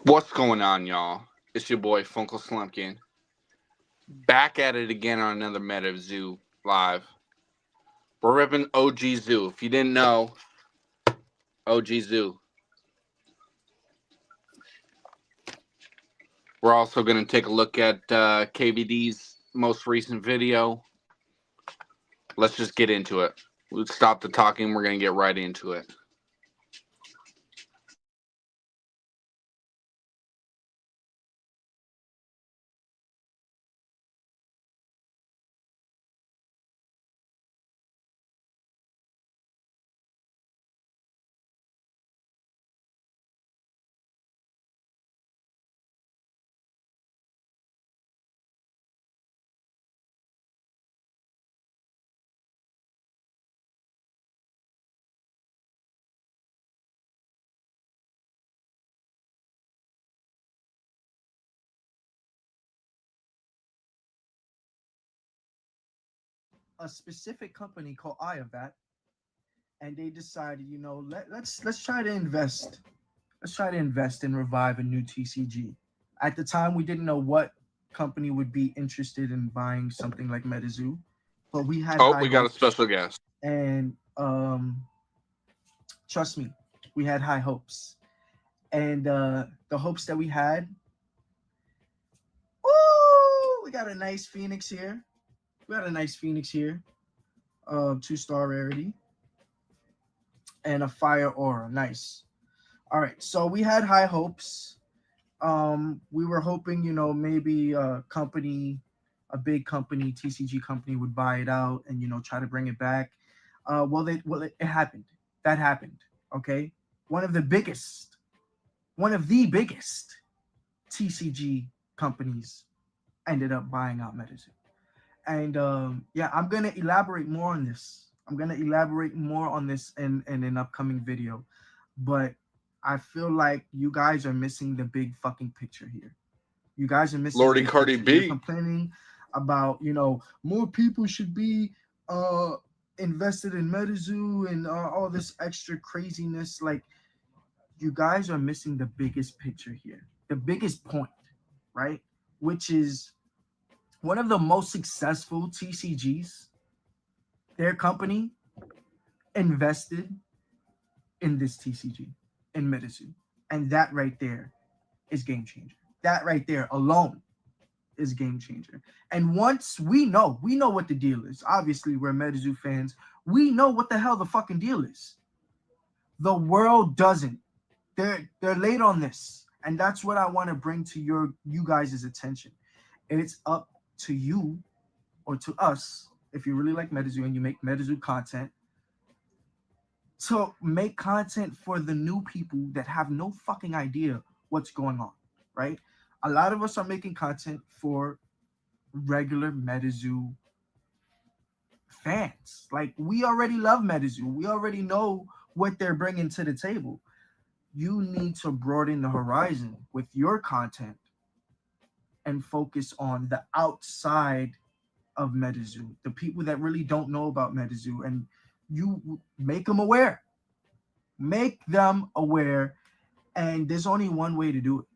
What's going on, y'all? It's your boy Funkle Slumpkin. Back at it again on another Metazoo live. We're ripping OG Zoo. If you didn't know, OG Zoo. We're also going to take a look at KVD's most recent video. Let's just get into it. Let's stop the talking. We're going to get right into it. A specific company called Iavat, and they decided, let's try to invest. Let's try to invest and revive a new TCG. At the time, we didn't know what company would be interested in buying something like MetaZoo, but we had Oh, high we got a hopes. special guest. And trust me, we had high hopes. And the hopes that we had, we got a nice Phoenix here. We got a nice Phoenix here. 2-star rarity. And a fire aura. Nice. All right. So we had high hopes. We were hoping, maybe a big company, TCG company would buy it out and, try to bring it back. It happened. That happened. Okay. One of the biggest TCG companies ended up buying out MetaZoo. And I'm gonna elaborate more on this. In an upcoming video. But I feel like you guys are missing the big fucking picture here. You guys are missing Lordy the big Cardi picture. You're B. complaining about, more people should be invested in MetaZoo and all this extra craziness. Like, you guys are missing the biggest picture here. The biggest point, right? Which is one of the most successful TCGs. Their company invested in this TCG, in MetaZoo. And that right there is game changer. That right there alone is game changer. And once we know what the deal is. Obviously, we're MetaZoo fans. We know what the hell the fucking deal is. The world doesn't. They're late on this. And that's what I want to bring to you guys' attention. And it's up to you or to us, if you really like MetaZoo and you make MetaZoo content, to make content for the new people that have no fucking idea what's going on, right? A lot of us are making content for regular MetaZoo fans. Like, we already love MetaZoo. We already know what they're bringing to the table. You need to broaden the horizon with your content and focus on the outside of MetaZoo, the people that really don't know about MetaZoo, and you make them aware. Make them aware, and there's only one way to do it.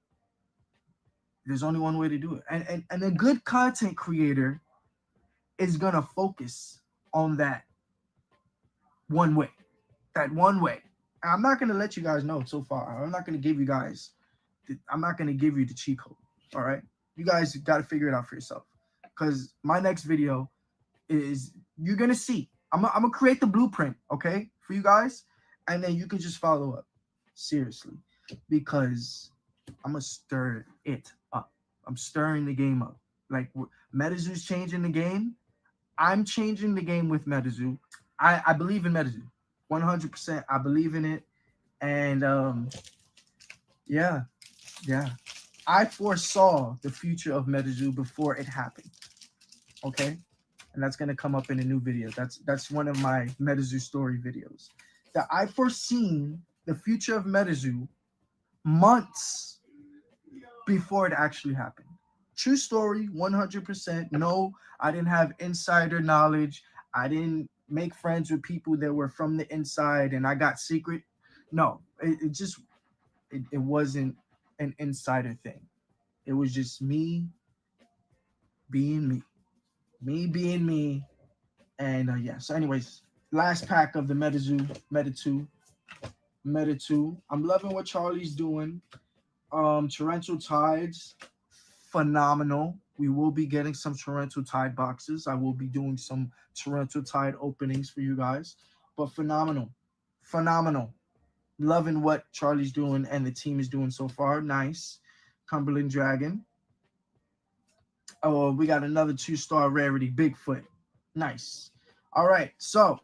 And a good content creator is gonna focus on that one way. I'm not gonna let you guys know so far. I'm not gonna give you the cheat code. All right, you guys got to figure it out for yourself. Because my next video is, you're gonna see. I'm gonna create the blueprint, okay, for you guys, and then you can just follow up. Seriously, because I'm gonna stir it up. I'm stirring the game up. Like, MetaZoo's changing the game. I'm changing the game with MetaZoo. I believe in MetaZoo, 100%. I believe in it, and yeah. I foresaw the future of MetaZoo before it happened. Okay, and that's gonna come up in a new video. That's one of my MetaZoo story videos. That I foreseen the future of MetaZoo months before it actually happened. True story, 100%. No, I didn't have insider knowledge. I didn't make friends with people that were from the inside and I got secret. No, it wasn't an insider thing. It was just me being me, me being me. And yeah. So, anyways, last pack of the Meta 2. I'm loving what Charlie's doing. Torrential Tides, phenomenal. We will be getting some Torrential Tide boxes. I will be doing some Torrential Tide openings for you guys. But phenomenal. Phenomenal. Loving what Charlie's doing and the team is doing so far. Nice. Cumberland Dragon. Oh, we got another 2-star rarity, Bigfoot. Nice. All right. So,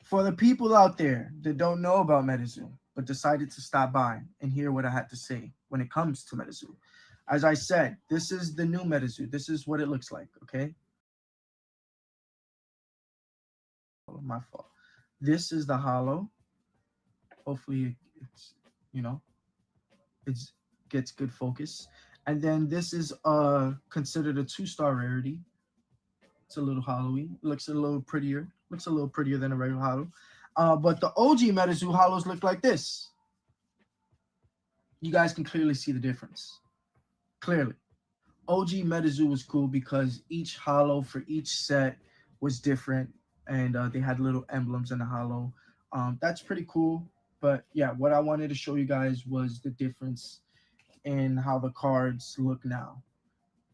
for the people out there that don't know about MetaZoo, but decided to stop by and hear what I had to say when it comes to MetaZoo, as I said, this is the new MetaZoo. This is what it looks like, okay? Oh, my fault. This is the hollow. Hopefully, it's, you know, it's gets good focus. And then this is considered a 2-star rarity. It's a little hollowy. Looks a little prettier. Looks a little prettier than a regular hollow. But the OG MetaZoo hollows look like this. You guys can clearly see the difference. Clearly. OG MetaZoo was cool because each hollow for each set was different. And they had little emblems in the hollow. That's pretty cool. But yeah, what I wanted to show you guys was the difference in how the cards look now.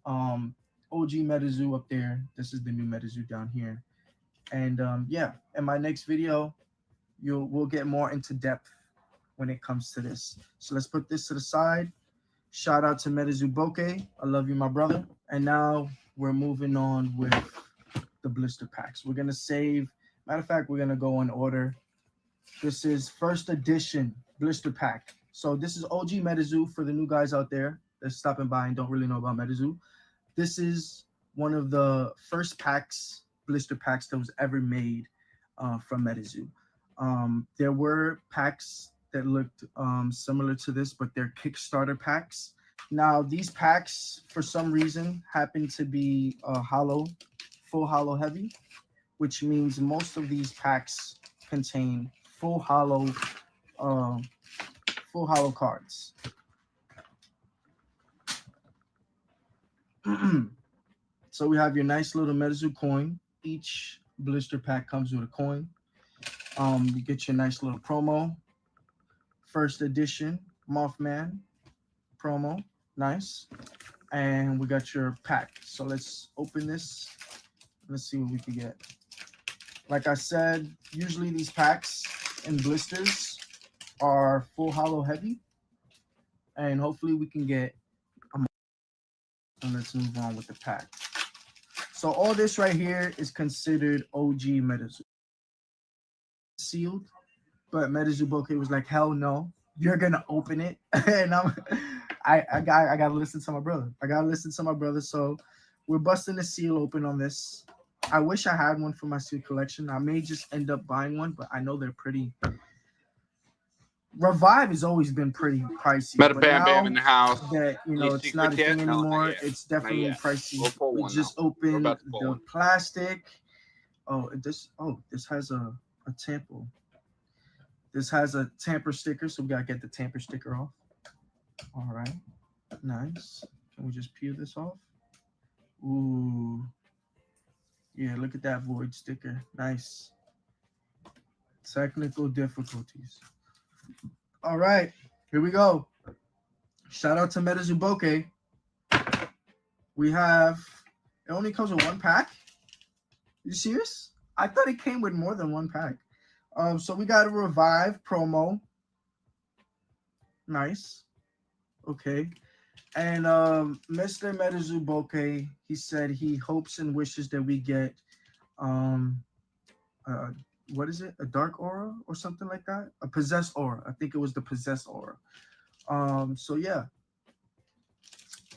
OG MetaZoo up there. This is the new MetaZoo down here. And yeah, in my next video, we'll get more into depth when it comes to this. So let's put this to the side. Shout out to MetaZoo Bokeh. I love you, my brother. And now we're moving on with the blister packs. We're gonna save. Matter of fact, we're gonna go in order. This is first edition blister pack. So this is OG MetaZoo for the new guys out there that's stopping by and don't really know about MetaZoo. This is one of the first packs, blister packs that was ever made from MetaZoo. There were packs that looked similar to this, but they're Kickstarter packs. Now, these packs, for some reason, happen to be hollow, full hollow heavy, which means most of these packs contain full hollow cards. So we have your nice little MetaZoo coin. Each blister pack comes with a coin. You get your nice little promo. First edition Mothman promo. Nice. And we got your pack. So let's open this. Let's see what we can get. Like I said, usually these packs and blisters are full hollow heavy. And hopefully we can get a. And let's move on with the pack. So all this right here is considered OG MetaZoo. Sealed, but MetaZoo Bokeh was like, hell no, you're gonna open it. And I gotta listen to my brother. So we're busting the seal open on this. I wish I had one for my seal collection. I may just end up buying one, but I know they're pretty. Revive has always been pretty pricey. Meta But Bam now Bam in the house. that it's not a thing anymore, it's definitely pricey. We just opened the plastic. This has a tamper. This has a tamper sticker, so we gotta get the tamper sticker off. All right, nice. Can we just peel this off? Ooh, yeah. Look at that void sticker. Nice. Technical difficulties. All right, here we go. Shout out to MetaZoo Bokeh. We have. It only comes with one pack. You serious? I thought it came with more than one pack. So we got a Revive promo. Nice. Okay. And Mr. MetaZoo Bokeh, he said he hopes and wishes that we get what is it? A dark aura or something like that? A possessed aura. I think it was the possessed aura. So yeah.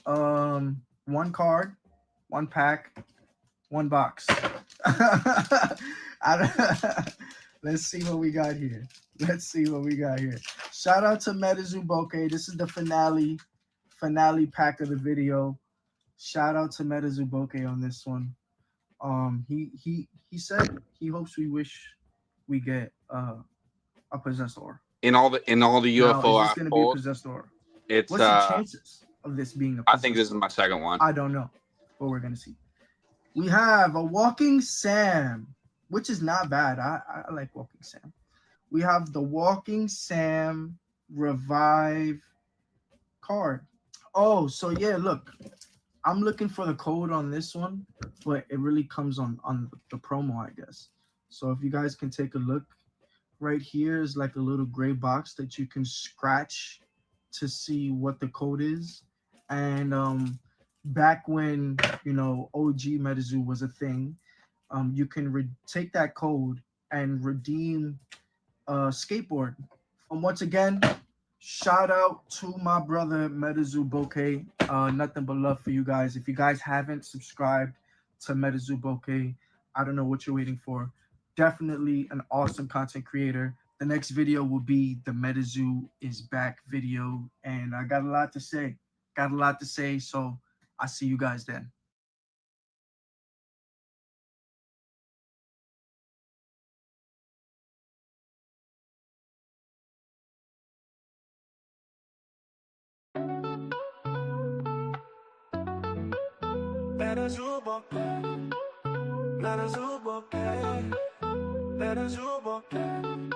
One card, one pack, one box. Let's see what we got here. Shout out to MetaZoo Bokeh. This is the finale pack of the video. Shout out to MetaZoo Bokeh on this one. He said he hopes we get a possessor. in all the Now, UFO is this I've going to be a pulled, possessed aura? it's What's the chances of this being a I think this possessed is aura? my second one. I don't know, but we're going to see. We have a Walking Sam, which is not bad. I like Walking Sam. We have the Walking Sam Revive card. Oh, so yeah, look, I'm looking for the code on this one, but it really comes on the promo, I guess. So if you guys can take a look, right here is like a little gray box that you can scratch to see what the code is. And back when OG MetaZoo was a thing, you can take that code and redeem a skateboard. Once again, shout out to my brother MetaZoo Bokeh. Nothing but love for you guys. If you guys haven't subscribed to MetaZoo Bokeh, I don't know what you're waiting for. Definitely an awesome content creator. The next video will be the MetaZoo is back video, and I got a lot to say. Got a lot to say, so I'll see you guys then. Metazoo Bokeh, Metazoo Bokeh, Metazoo Bokeh,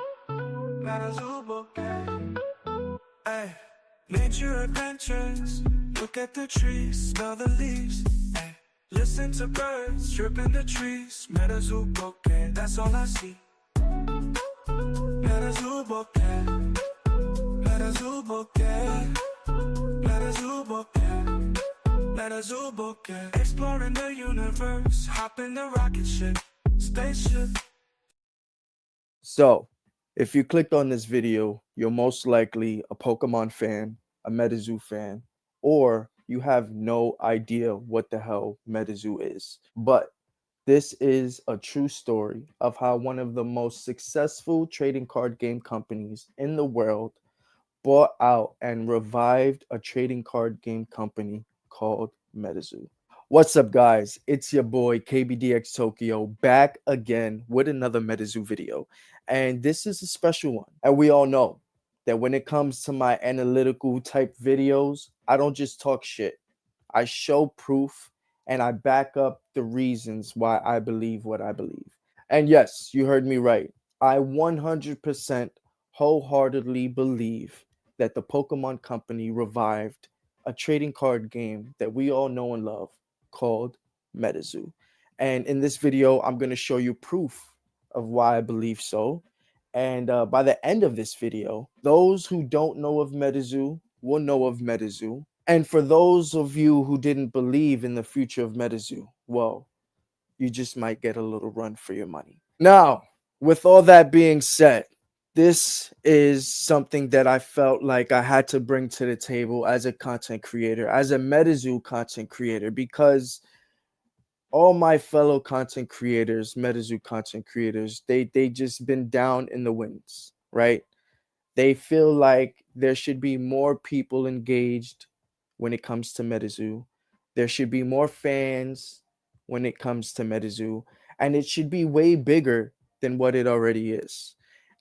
Metazoo Bokeh. Ay, nature adventures. Look at the trees, smell the leaves. Ay, listen to birds chirping the trees. Metazoo Bokeh, that's all I see. Metazoo Bokeh, Metazoo Bokeh, Metazoo Bokeh. Metazoo Bokeh, exploring the universe, hop in the rocket ship, spaceship. So, if you clicked on this video, you're most likely a Pokemon fan, a MetaZoo fan, or you have no idea what the hell MetaZoo is. But this is a true story of how one of the most successful trading card game companies in the world bought out and revived a trading card game company called MetaZoo. What's up, guys? It's your boy KBDX Tokyo back again with another MetaZoo video. And this is a special one. And we all know that when it comes to my analytical type videos, I don't just talk shit. I show proof and I back up the reasons why I believe what I believe. And yes, you heard me right. I 100% wholeheartedly believe that the Pokemon Company revived a trading card game that we all know and love called MetaZoo. And in this video, I'm going to show you proof of why I believe so. And by the end of this video, those who don't know of MetaZoo will know of MetaZoo. And for those of you who didn't believe in the future of MetaZoo, well, you just might get a little run for your money. Now, with all that being said, this is something that I felt like I had to bring to the table as a content creator, as a MetaZoo content creator, because all my fellow content creators, MetaZoo content creators, they just been down in the winds, right? They feel like there should be more people engaged when it comes to MetaZoo. There should be more fans when it comes to MetaZoo, and it should be way bigger than what it already is.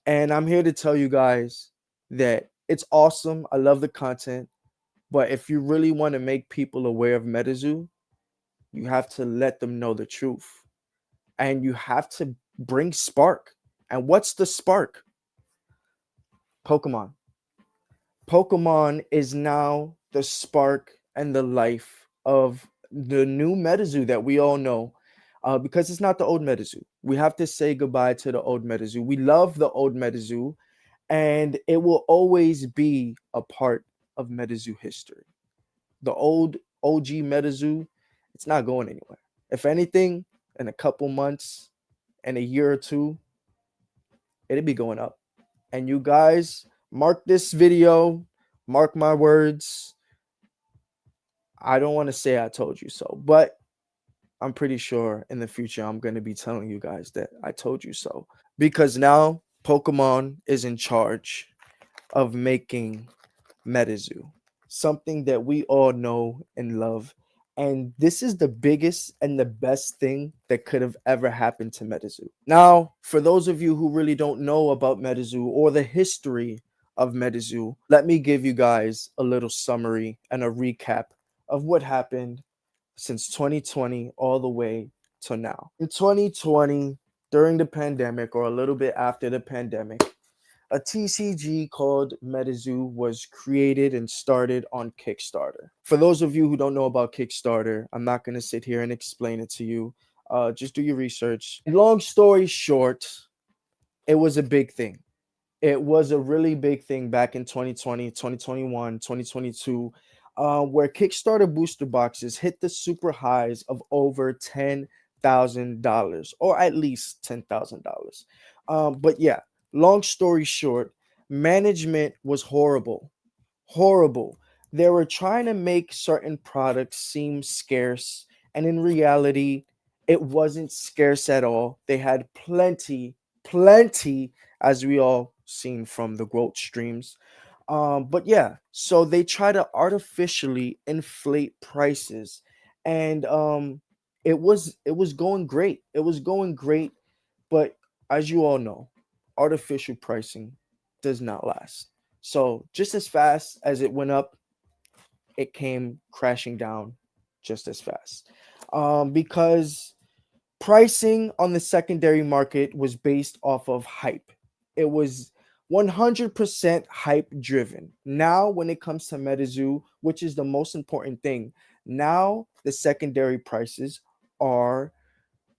And I'm here to tell you guys that it's awesome. I love the content, but if you really want to make people aware of MetaZoo, you have to let them know the truth. And you have to bring spark. And what's the spark? Pokemon. Pokemon is now the spark and the life of the new MetaZoo that we all know, because it's not the old MetaZoo. We have to say goodbye to the old MetaZoo. We love the old MetaZoo, and it will always be a part of MetaZoo history. The old OG MetaZoo, it's not going anywhere. If anything, in a couple months, in a year or two, it'll be going up. And you guys, mark this video, mark my words. I don't want to say I told you so, but I'm pretty sure in the future I'm going to be telling you guys that I told you so. Because now Pokemon is in charge of making MetaZoo, something that we all know and love. And this is the biggest and the best thing that could have ever happened to MetaZoo. Now, for those of you who really don't know about MetaZoo or the history of MetaZoo, let me give you guys a little summary and a recap of what happened since 2020 all the way to now. In 2020, during the pandemic or a little bit after the pandemic, a TCG called MetaZoo was created and started on Kickstarter. For those of you who don't know about Kickstarter, I'm not going to sit here and explain it to you. Just do your research. Long story short, it was a big thing. It was a really big thing back in 2020, 2021, 2022, where Kickstarter booster boxes hit the super highs of over $10,000 or at least $10,000. But yeah, long story short, management was horrible. Horrible. They were trying to make certain products seem scarce, and in reality, it wasn't scarce at all. They had plenty, as we all seen from the growth streams. But yeah, so they try to artificially inflate prices, and it was going great. It was going great, but as you all know, artificial pricing does not last. So just as fast as it went up, it came crashing down just as fast. Because pricing on the secondary market was based off of hype. It was 100% hype driven. Now, when it comes to MetaZoo, which is the most important thing, now the secondary prices are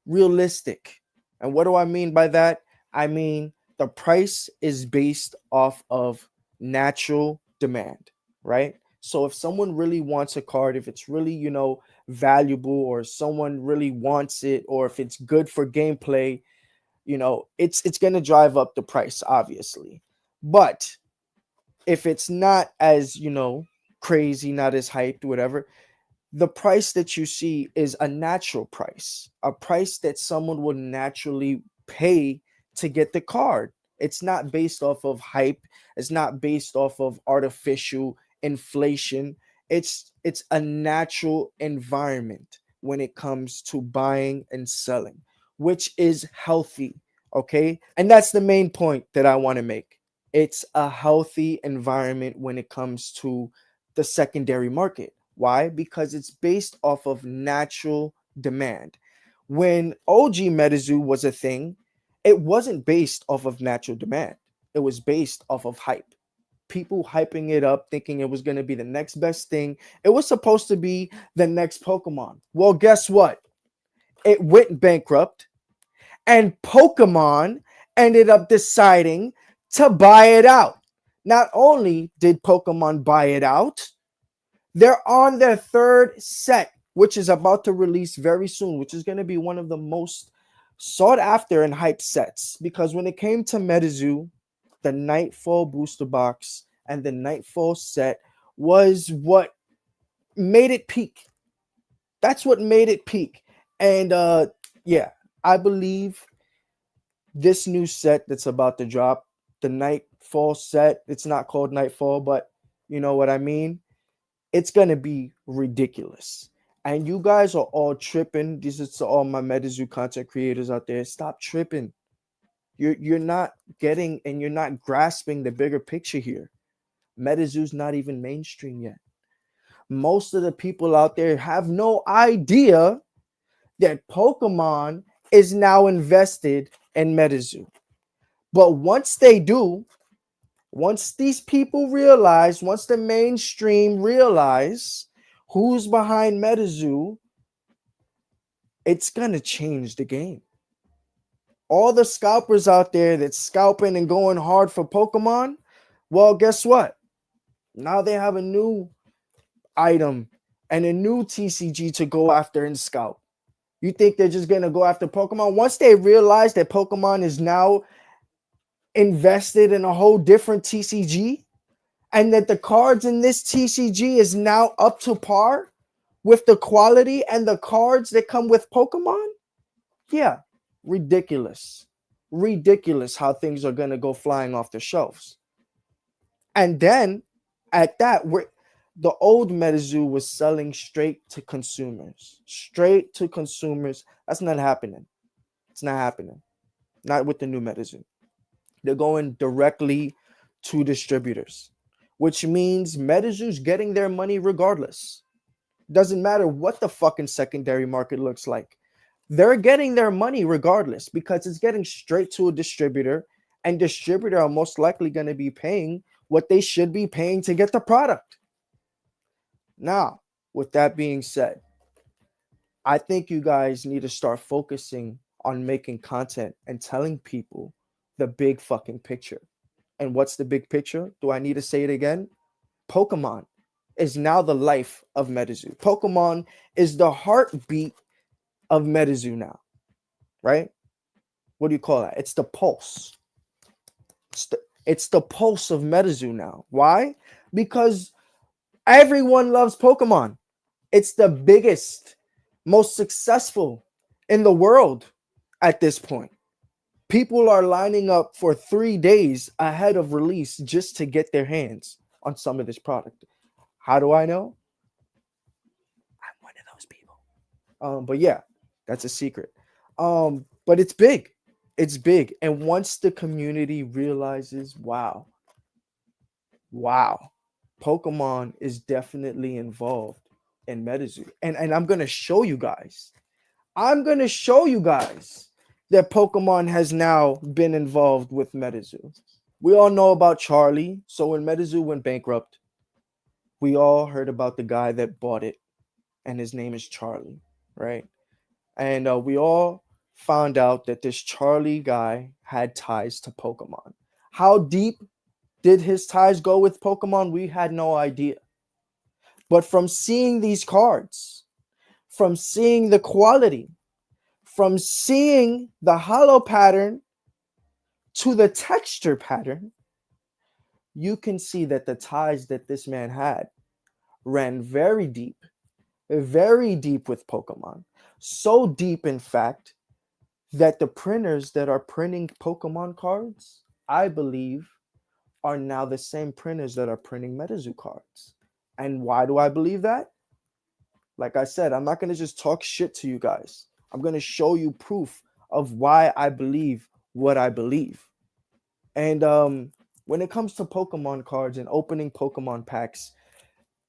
realistic. And what do I mean by that? I mean, the price is based off of natural demand, right? So if someone really wants a card, if it's really, valuable, or someone really wants it, or if it's good for gameplay, it's going to drive up the price, obviously. But if it's not as, crazy, not as hyped, whatever, the price that you see is a natural price, a price that someone would naturally pay to get the card. It's not based off of hype. It's not based off of artificial inflation. It's a natural environment when it comes to buying and selling, which is healthy. Okay. And that's the main point that I want to make. It's a healthy environment when it comes to the secondary market. Why? Because it's based off of natural demand. When OG MetaZoo was a thing, it wasn't based off of natural demand. It was based off of hype. People hyping it up, thinking it was going to be the next best thing. It was supposed to be the next Pokemon. Well, guess what? It went bankrupt, and Pokemon ended up deciding to buy it out. Not only did Pokemon buy it out, they're on their third set, which is about to release very soon, which is going to be one of the most sought after and hyped sets. Because when it came to MetaZoo, the Nightfall booster box and the Nightfall set was what made it peak. That's what made it peak. And yeah, I believe this new set that's about to drop, the Nightfall set, it's not called Nightfall, but you know what I mean? It's going to be ridiculous. And you guys are all tripping. This is to all my MetaZoo content creators out there. Stop tripping. You're not getting and you're not grasping the bigger picture here. MetaZoo's not even mainstream yet. Most of the people out there have no idea that Pokemon is now invested in MetaZoo. But once they do, once these people realize, once the mainstream realize who's behind MetaZoo, it's going to change the game. All the scalpers out there that's scalping and going hard for Pokemon, well, guess what? Now they have a new item and a new TCG to go after and scalp. You think they're just going to go after Pokemon? Once they realize that Pokemon is now invested in a whole different TCG, and that the cards in this TCG is now up to par with the quality and the cards that come with Pokemon, yeah, ridiculous. Ridiculous how things are going to go flying off the shelves. And then at that, the old MetaZoo was selling straight to consumers. Straight to consumers. That's not happening. It's not happening. Not with the new MetaZoo. They're going directly to distributors, which means Metazoo's getting their money regardless. Doesn't matter what the fucking secondary market looks like. They're getting their money regardless because it's getting straight to a distributor, and distributor are most likely going to be paying what they should be paying to get the product. Now, with that being said, I think you guys need to start focusing on making content and telling people the big fucking picture. And what's the big picture? Do I need to say it again? Pokemon is now the life of Metazoo. Pokemon is the heartbeat of Metazoo now, right? What do you call that? It's the pulse. It's the pulse of Metazoo now. Why? Because everyone loves Pokemon. It's the biggest, most successful in the world at this point. People are lining up for 3 days ahead of release just to get their hands on some of this product. How do I know? I'm one of those people. But yeah, that's a secret. But it's big. It's big. And once the community realizes, wow, Pokemon is definitely involved in Metazoo. And I'm going to show you guys. That Pokemon has now been involved with Metazoo. We all know about Charlie. So when Metazoo went bankrupt, we all heard about the guy that bought it, and his name is Charlie, right? And we all found out that this Charlie guy had ties to Pokemon. How deep did his ties go with Pokemon? We had no idea. But from seeing these cards, from seeing the quality, from seeing the hollow pattern to the texture pattern, you can see that the ties that this man had ran very deep with Pokemon. So deep, in fact, that the printers that are printing Pokemon cards, I believe, are now the same printers that are printing Metazoo cards. And why do I believe that? Like I said, I'm not going to just talk shit to you guys. I'm going to show you proof of why I believe what I believe. And when it comes to Pokemon cards and opening Pokemon packs,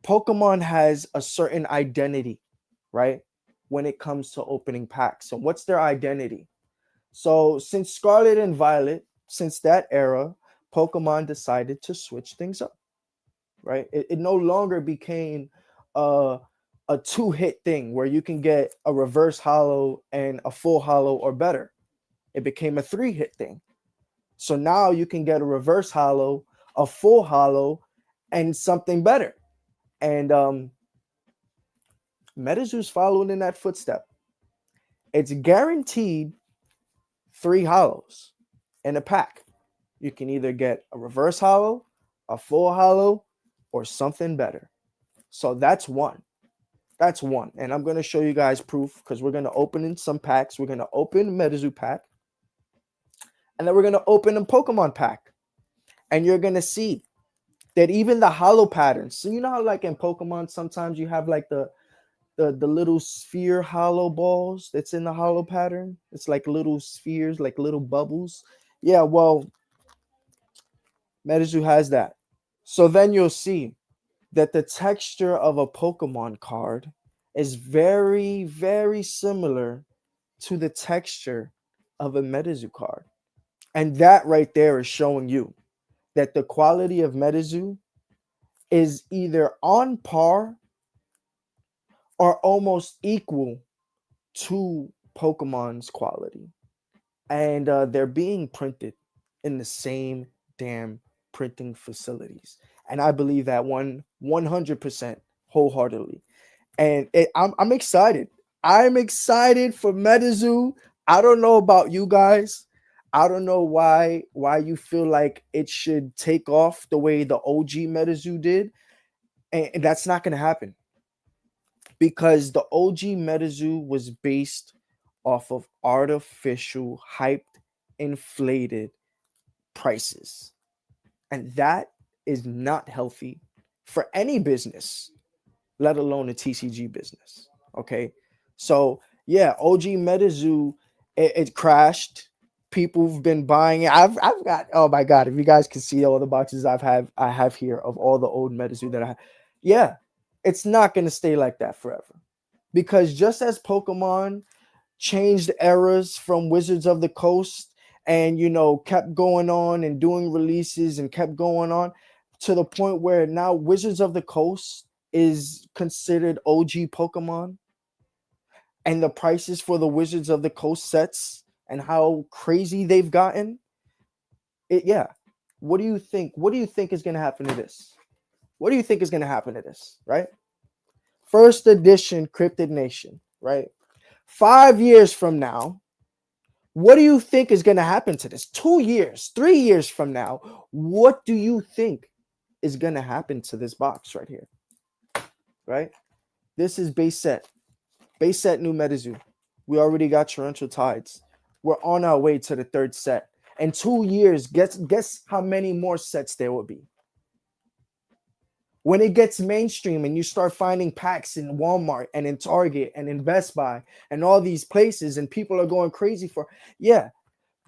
Pokemon has a certain identity, right? When it comes to opening packs. So what's their identity? So since Scarlet and Violet, since that era, Pokemon decided to switch things up, right? It no longer became a 2-hit thing where you can get a reverse hollow and a full hollow or better. It became a 3-hit thing. So now you can get a reverse hollow, a full hollow, and something better. And Metazoo's following in that footstep. It's guaranteed 3 hollows in a pack. You can either get a reverse hollow, a full hollow, or something better. So that's one. And I'm going to show you guys proof because we're going to open in some packs. We're going to open Metazoo pack. And then we're going to open a Pokemon pack. And you're going to see that even the hollow patterns. So you know how like in Pokemon, sometimes you have like the little sphere hollow balls that's in the hollow pattern. It's like little spheres, like little bubbles. Yeah, well, Metazoo has that. So then you'll see that the texture of a Pokemon card is very, very similar to the texture of a Metazoo card. And that right there is showing you that the quality of Metazoo is either on par or almost equal to Pokemon's quality. And they're being printed in the same damn printing facilities. And I believe that 100% wholeheartedly. And I'm excited. I'm excited for Metazoo. I don't know about you guys. I don't know why you feel like it should take off the way the OG Metazoo did. And that's not going to happen. Because the OG Metazoo was based off of artificial, hyped, inflated prices. And that is not healthy for any business, let alone a TCG business. Okay. So yeah, OG Metazoo, it crashed. People have been buying it. I've got, oh my god, if you guys can see all the boxes I have here of all the old Metazoo that I have. Yeah, it's not gonna stay like that forever. Because just as Pokemon changed eras from Wizards of the Coast and kept going on and doing releases and kept going on to the point where now Wizards of the Coast is considered OG Pokemon, and the prices for the Wizards of the Coast sets and how crazy they've gotten. Yeah. What do you think? What do you think is going to happen to this? What do you think is going to happen to this, right? First edition Cryptid Nation, right? 5 years from now, what do you think is going to happen to this? 2 years, 3 years from now, what do you think is going to happen to this box right here? Right? This is base set. Base set new Metazoo. We already got Torrential Tides. We're on our way to the third set. In 2 years, guess how many more sets there will be. When it gets mainstream and you start finding packs in Walmart and in Target and in Best Buy and all these places and people are going crazy for, yeah.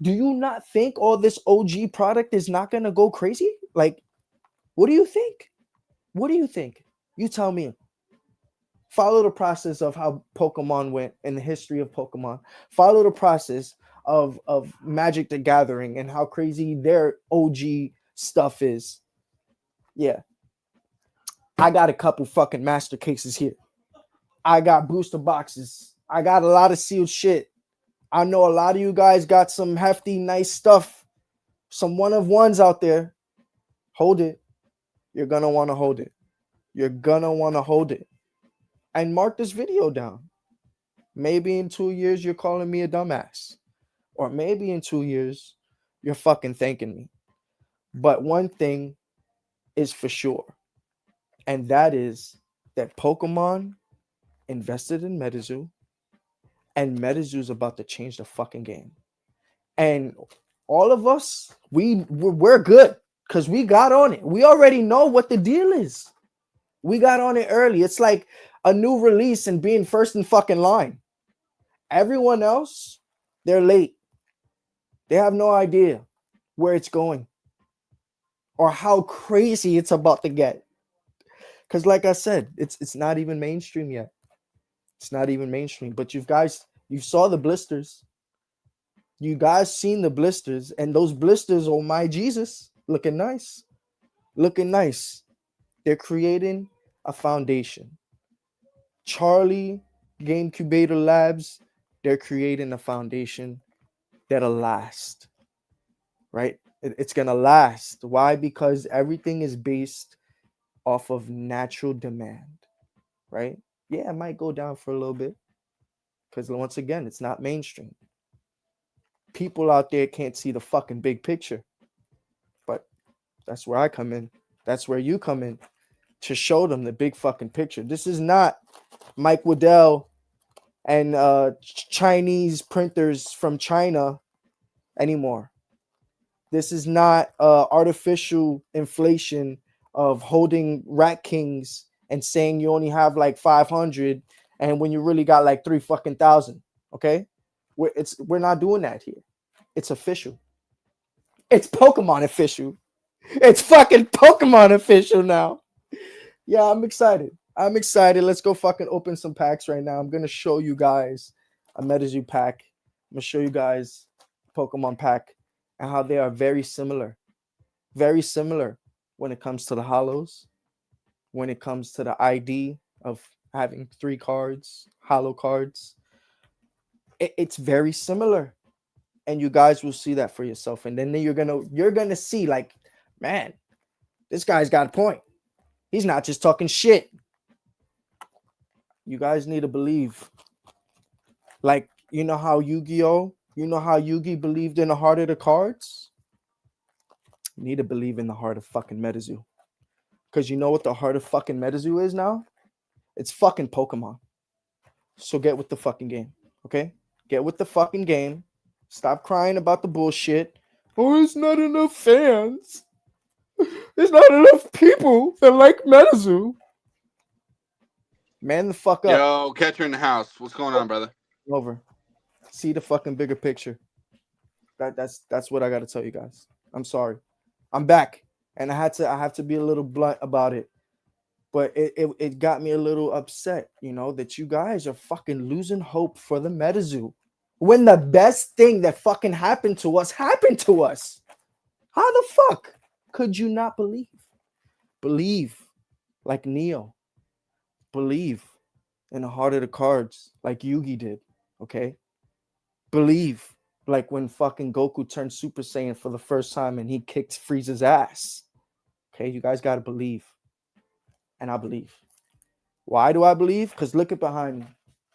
Do you not think all this OG product is not going to go crazy? Like, what do you think? What do you think? You tell me. Follow the process of how Pokemon went in the history of Pokemon. Follow the process of Magic the Gathering and how crazy their OG stuff is. Yeah. I got a couple fucking master cases here. I got booster boxes. I got a lot of sealed shit. I know a lot of you guys got some hefty, nice stuff. Some one-of-ones out there. Hold it. You're going to want to hold it. You're going to want to hold it. And mark this video down. Maybe in 2 years, you're calling me a dumbass. Or maybe in 2 years, you're fucking thanking me. But one thing is for sure. And that is that Pokemon invested in Metazoo. And Metazoo's about to change the fucking game. And all of us, we're good. Because we got on it. We already know what the deal is. We got on it early. It's like a new release and being first in fucking line. Everyone else, they're late. They have no idea where it's going or how crazy it's about to get. Because like I said, it's not even mainstream yet. It's not even mainstream. But you saw the blisters. You guys seen the blisters. And those blisters, oh my Jesus, looking nice. Looking nice. They're creating a foundation. Charlie Gamecubator Labs, they're creating a foundation that'll last. Right? It's going to last. Why? Because everything is based off of natural demand. Right? Yeah, it might go down for a little bit. Because once again, it's not mainstream. People out there can't see the fucking big picture. But that's where I come in. That's where you come in. To show them the big fucking picture. This is not Mike Waddell and Chinese printers from China anymore. This is not artificial inflation of holding Rat Kings and saying you only have like 500 and when you really got like 3 fucking thousand. Okay, we're not doing that here. It's official. It's Pokemon official. It's fucking Pokemon official now. Yeah, I'm excited. I'm excited. Let's go fucking open some packs right now. I'm going to show you guys a Metazoo pack. I'm going to show you guys a Pokemon pack and how they are very similar. Very similar when it comes to the holos, when it comes to the ID of having 3 cards, holo cards. It's very similar. And you guys will see that for yourself. And then you're gonna see like, man, this guy's got a point. He's not just talking shit. You guys need to believe. Like, you know how Yu-Gi-Oh? You know how Yugi believed in the heart of the cards? You need to believe in the heart of fucking Metazoo. Because you know what the heart of fucking Metazoo is now? It's fucking Pokemon. So get with the fucking game. Okay? Get with the fucking game. Stop crying about the bullshit. Oh, it's not enough fans. There's not enough people that like Metazoo. Man the fuck up. Yo, Catcher in the house. What's going on, brother? Over. See the fucking bigger picture. That's what I got to tell you guys. I'm sorry. I'm back, and I have to be a little blunt about it. But it got me a little upset, that you guys are fucking losing hope for the MetaZoo when the best thing that fucking happened to us happened to us. How the fuck could you not believe? Believe like Neo. Believe in the heart of the cards like Yugi did. Okay? Believe like when fucking Goku turned Super Saiyan for the first time and he kicked Frieza's ass. Okay, you guys gotta believe. And I believe. Why do I believe? Because look at behind me.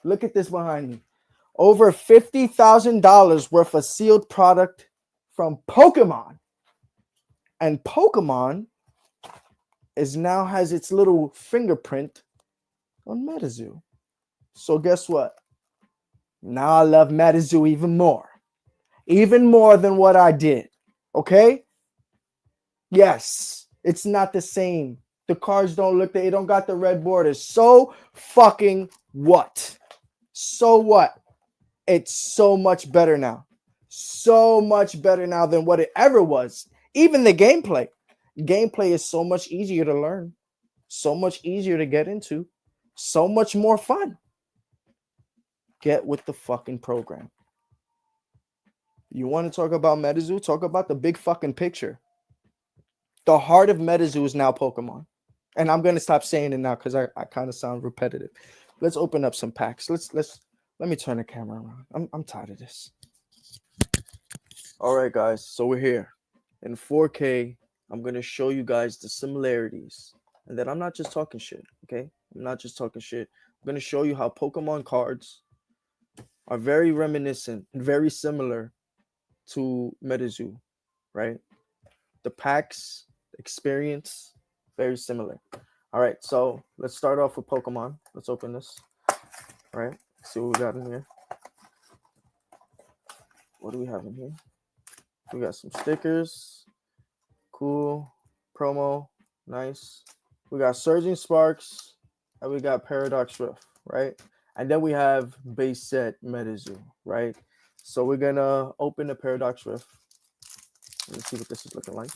Look at this behind me. Over $50,000 worth of sealed product from Pokemon. And Pokemon now has its little fingerprint on MetaZoo. So guess what? Now I love MetaZoo even more. Even more than what I did. Okay? Yes, it's not the same. The cards they don't got the red borders. So fucking what? So what? It's so much better now. So much better now than what it ever was. Even the gameplay. Gameplay is so much easier to learn. So much easier to get into. So much more fun. Get with the fucking program. You want to talk about MetaZoo? Talk about the big fucking picture. The heart of MetaZoo is now Pokemon. And I'm gonna stop saying it now because I kind of sound repetitive. Let's open up some packs. Let me turn the camera around. I'm tired of this. All right, guys. So we're here in 4K. I'm gonna show you guys the similarities, and then I'm not just talking shit. Okay, I'm not just talking shit. I'm gonna show you how Pokemon cards are very reminiscent and very similar to MetaZoo, right? The packs, experience, very similar. All right, so let's start off with Pokemon. Let's open this. All right, see what we got in here. What do we have in here? We got some stickers. Cool. Promo. Nice. We got Surging Sparks. And we got Paradox Rift, right? And then we have base set MetaZoo, right? So we're going to open the Paradox Rift. Let's see what this is looking like.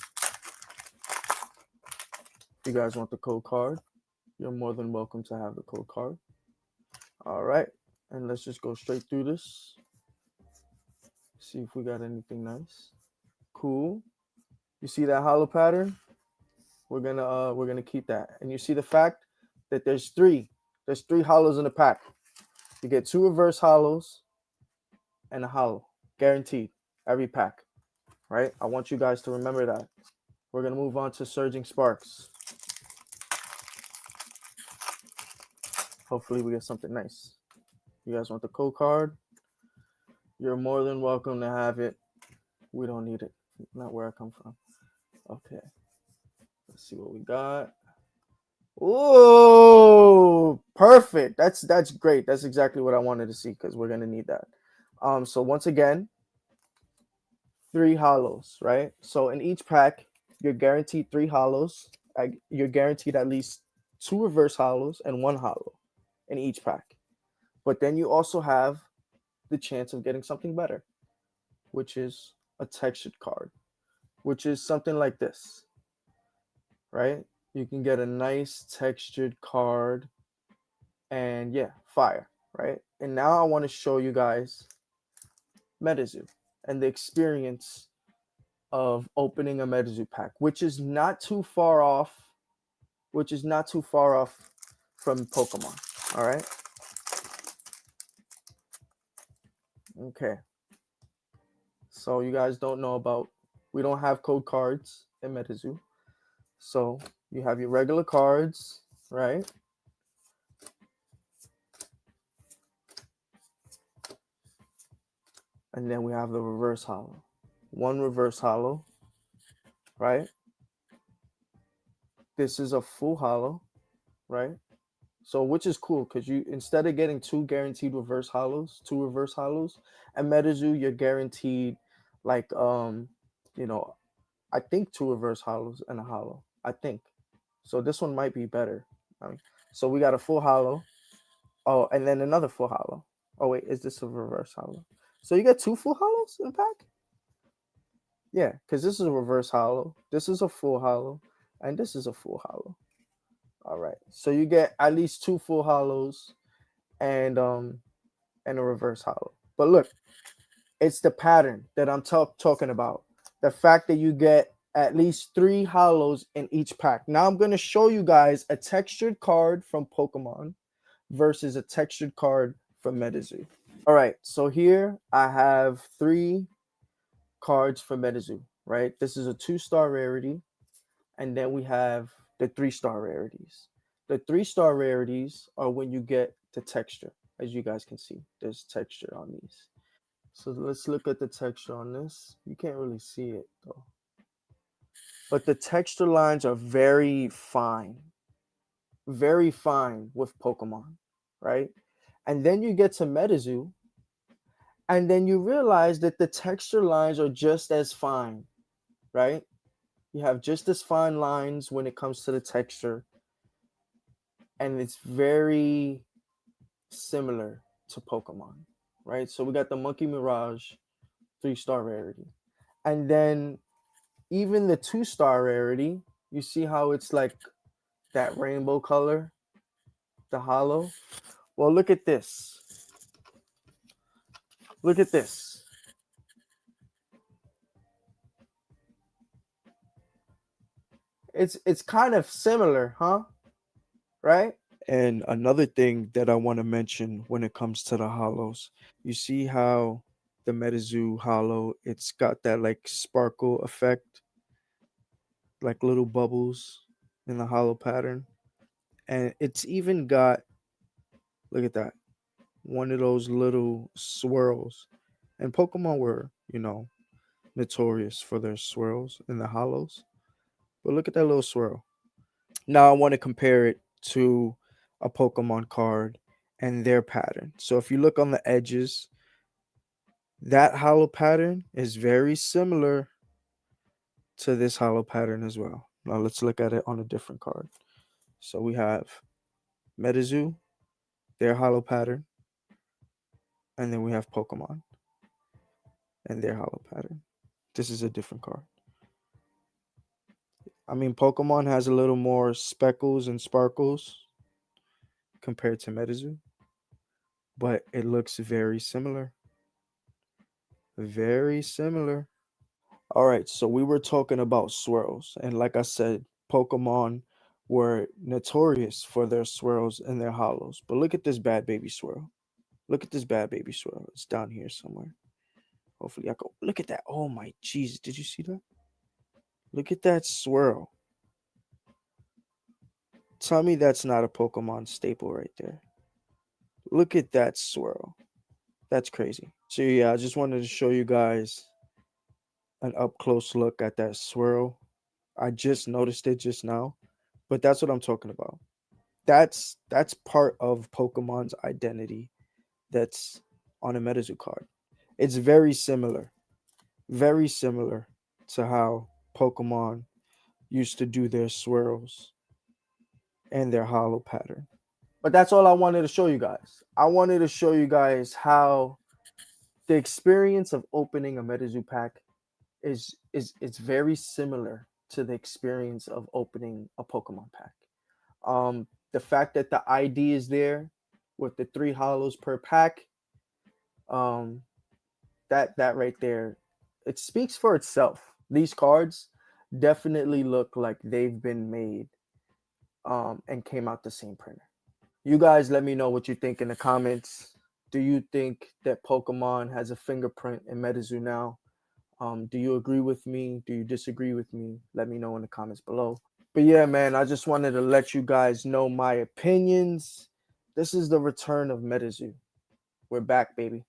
If you guys want the code card, you're more than welcome to have the code card. All right. And let's just go straight through this. See if we got anything nice. Cool. You see that hollow pattern? We're gonna keep that. And you see the fact that there's three hollows in the pack. You get 2 reverse hollows and a hollow, guaranteed, every pack. Right? I want you guys to remember that. We're gonna move on to Surging Sparks. Hopefully we get something nice. You guys want the code card? You're more than welcome to have it. We don't need it. Not where I come from. Okay. Let's see what we got. Oh, perfect. That's great. That's exactly what I wanted to see because we're gonna need that. So once again, 3 hollows, right? So in each pack, you're guaranteed 3 hollows. You're guaranteed at least 2 reverse hollows and 1 hollow in each pack. But then you also have the chance of getting something better, which is a textured card, which is something like this, right? You can get a nice textured card and yeah, fire, right? And now I want to show you guys MetaZoo and the experience of opening a MetaZoo pack, which is not too far off from Pokemon, all right? Okay. So you guys don't know about, we don't have code cards in MetaZoo. So you have your regular cards, right? And then we have the reverse hollow. 1 reverse hollow, right? This is a full hollow, right? So which is cool because you, instead of getting 2 guaranteed reverse hollows, at MetaZoo you're guaranteed like I think 2 reverse hollows and a hollow. I think. So this one might be better. So we got a full hollow. Oh, and then another full hollow. Oh wait, is this a reverse hollow? So you get 2 full hollows in the pack? Yeah, because this is a reverse hollow. This is a full hollow, and this is a full hollow. All right, so you get at least two full hollows and a reverse hollow. But look, it's the pattern that I'm talking about. The fact that you get at least three hollows in each pack. Now I'm going to show you guys a textured card from Pokemon versus a textured card from Metazoo. All right, so here I have three cards for Metazoo, right? This is a 2-star rarity, and then we have the 3-star rarities. The 3-star rarities are when you get the texture. As you guys can see, there's texture on these. So let's look at the texture on this. You can't really see it though. But the texture lines are very fine with Pokemon, right? And then you get to Metazoo, and then you realize that the texture lines are just as fine, right? You have just as fine lines when it comes to the texture, and it's very similar to Pokemon, right? So we got the Monkey Mirage 3-star rarity. And then even the 2-star rarity, you see how it's like that rainbow color, the hollow? Well, look at this. Look at this. It's kind of similar, huh? Right? And another thing that I want to mention when it comes to the hollows, you see how the Metazoo hollow, it's got that like sparkle effect, like little bubbles in the hollow pattern. And it's even got, look at that, one of those little swirls. And Pokemon were, notorious for their swirls in the hollows. But look at that little swirl. Now I want to compare it to a Pokemon card and their pattern. So if you look on the edges, that hollow pattern is very similar to this hollow pattern as well. Now let's look at it on a different card. So we have Metazoo, their hollow pattern, and then we have Pokemon and their hollow pattern. This is a different card. I mean, Pokemon has a little more speckles and sparkles compared to Metazoo, but it looks very similar. Very similar. All right, so we were talking about swirls, and like I said, Pokemon were notorious for their swirls and their hollows. But look at this bad baby swirl. Look at this bad baby swirl. It's down here somewhere. Hopefully I go. Look at that. Oh my jeez. Did you see that? Look at that swirl. Tell me that's not a Pokemon staple right there. Look at that swirl. That's crazy. So yeah, I just wanted to show you guys an up close look at that swirl. I just noticed it just now, but that's what I'm talking about. That's part of Pokemon's identity that's on a Metazoo card. It's very similar to how Pokemon used to do their swirls and their hollow pattern. But that's all I wanted to show you guys. I wanted to show you guys how the experience of opening a Metazoo pack is very similar to the experience of opening a Pokemon pack. The fact that the ID is there with the 3 hollows per pack, that right there, it speaks for itself. These cards definitely look like they've been made and came out the same printer. You guys let me know what you think in the comments. Do you think that Pokemon has a fingerprint in Metazoo now? Do you agree with me? Do you disagree with me? Let me know in the comments below. But yeah, man, I just wanted to let you guys know my opinions. This is the return of Metazoo. We're back, baby.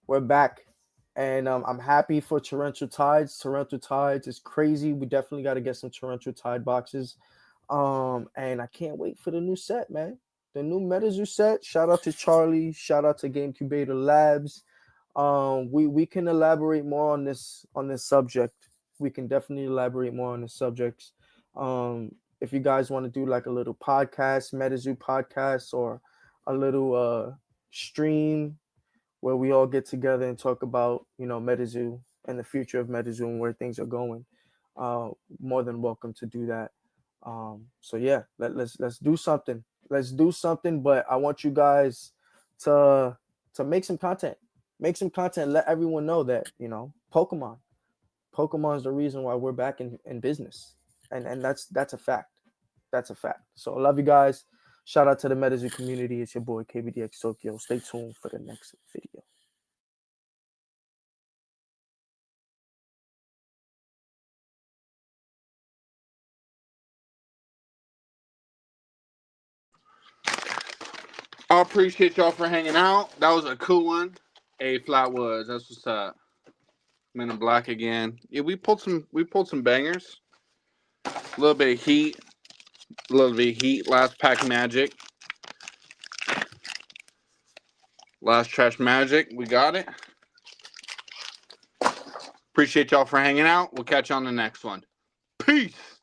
We're back. And I'm happy for Torrential Tides. Torrential Tides is crazy. We definitely got to get some Torrential Tide boxes. And I can't wait for the new set, man. The new Metazoo set. Shout out to Charlie. Shout out to GameCubator Labs. We can elaborate more on this subject. We can definitely elaborate more on the subjects. If you guys want to do like a little podcast, Metazoo podcast, or a little stream where we all get together and talk about, Metazoo, and the future of Metazoo and where things are going, more than welcome to do that. So yeah, let's do something. Let's do something. But I want you guys to make some content. Make some content. Let everyone know that, you know, Pokemon is the reason why we're back in business, and that's a fact. That's a fact. So I love you guys. Shout out to the Metazoo community. It's your boy KBDX Tokyo. Stay tuned for the next video. I appreciate y'all for hanging out. That was a cool one. A Flat Woods. That's what's up. Men in Black again. Yeah, we pulled some bangers. A little bit of heat. A little bit of heat. Last Pack Magic. Last Trash Magic. We got it. Appreciate y'all for hanging out. We'll catch you on the next one. Peace.